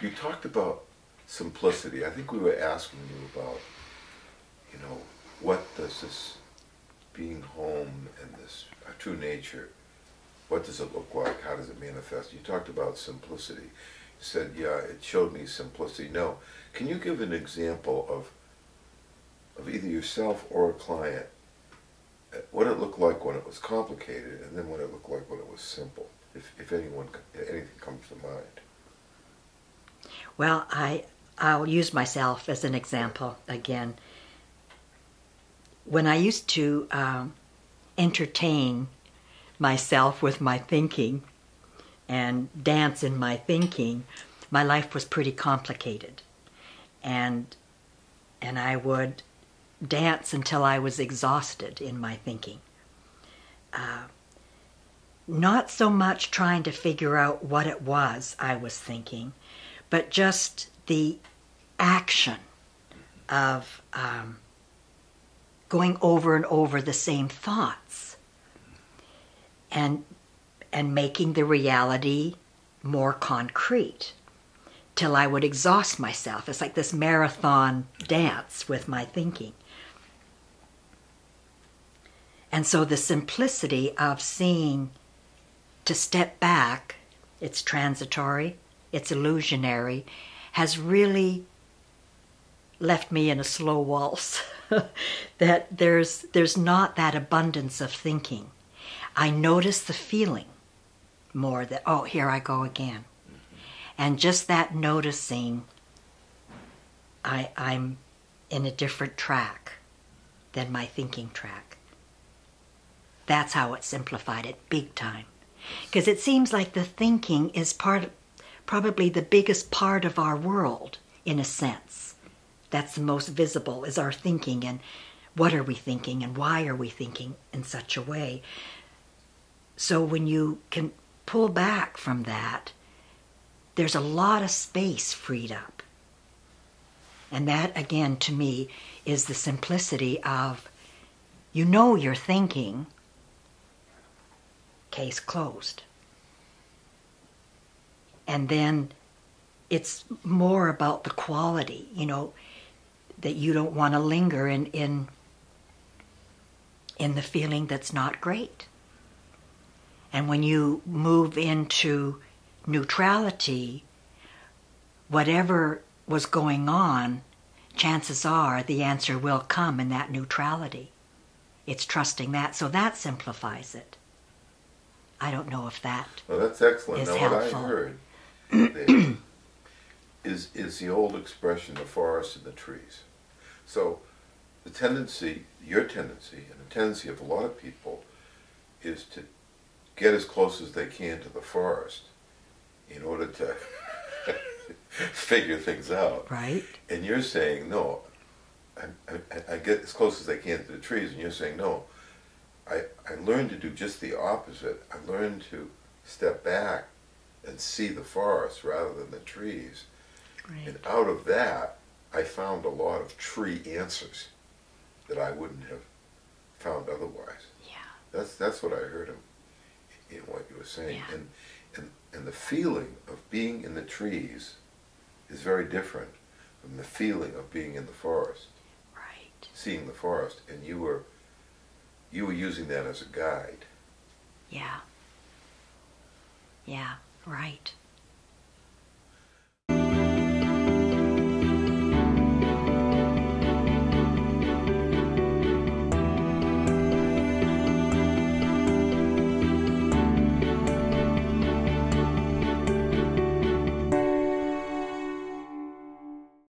You talked about simplicity. I think we were asking you about, what does this being home and this true nature, what does it look like? How does it manifest? You talked about simplicity. You said, yeah, it showed me simplicity. Now, can you give an example of either yourself or a client, what it looked like when it was complicated, and then what it looked like when it was simple, if anything comes to mind? Well, I'll use myself as an example again. When I used to entertain myself with my thinking and dance in my thinking, my life was pretty complicated. And I would dance until I was exhausted in my thinking. Not so much trying to figure out what it was I was thinking, but just the action of going over and over the same thoughts and making the reality more concrete till I would exhaust myself. It's like this marathon dance with my thinking. And so the simplicity of seeing, to step back, it's transitory, it's illusionary, has really left me in a slow waltz. That there's not that abundance of thinking. I notice the feeling more that, oh, here I go again. And just that noticing, I'm in a different track than my thinking track. That's how it simplified it big time. Because it seems like the thinking is probably the biggest part of our world, in a sense. That's the most visible, is our thinking, and what are we thinking, and why are we thinking in such a way. So when you can pull back from that, there's a lot of space freed up. And that, again, to me, is the simplicity of, you're thinking, case closed. And then it's more about the quality, that you don't want to linger in the feeling that's not great. And when you move into neutrality, whatever was going on, chances are the answer will come in that neutrality. It's trusting that, so that simplifies it. I don't know if that that's excellent. is now, helpful. What I heard there is the old expression, the forest and the trees. So your tendency, and the tendency of a lot of people, is to get as close as they can to the forest in order to figure things out. Right. And you're saying, no, I get as close as I can to the trees, and you're saying, no, I learned to do just the opposite. I learned to step back and see the forest rather than the trees. Right. And out of that, I found a lot of tree answers that I wouldn't have found otherwise. Yeah. That's what I heard in what you were saying. Yeah. And the feeling of being in the trees is very different from the feeling of being in the forest. Right. Seeing the forest, and you were using that as a guide. Yeah. Yeah, right.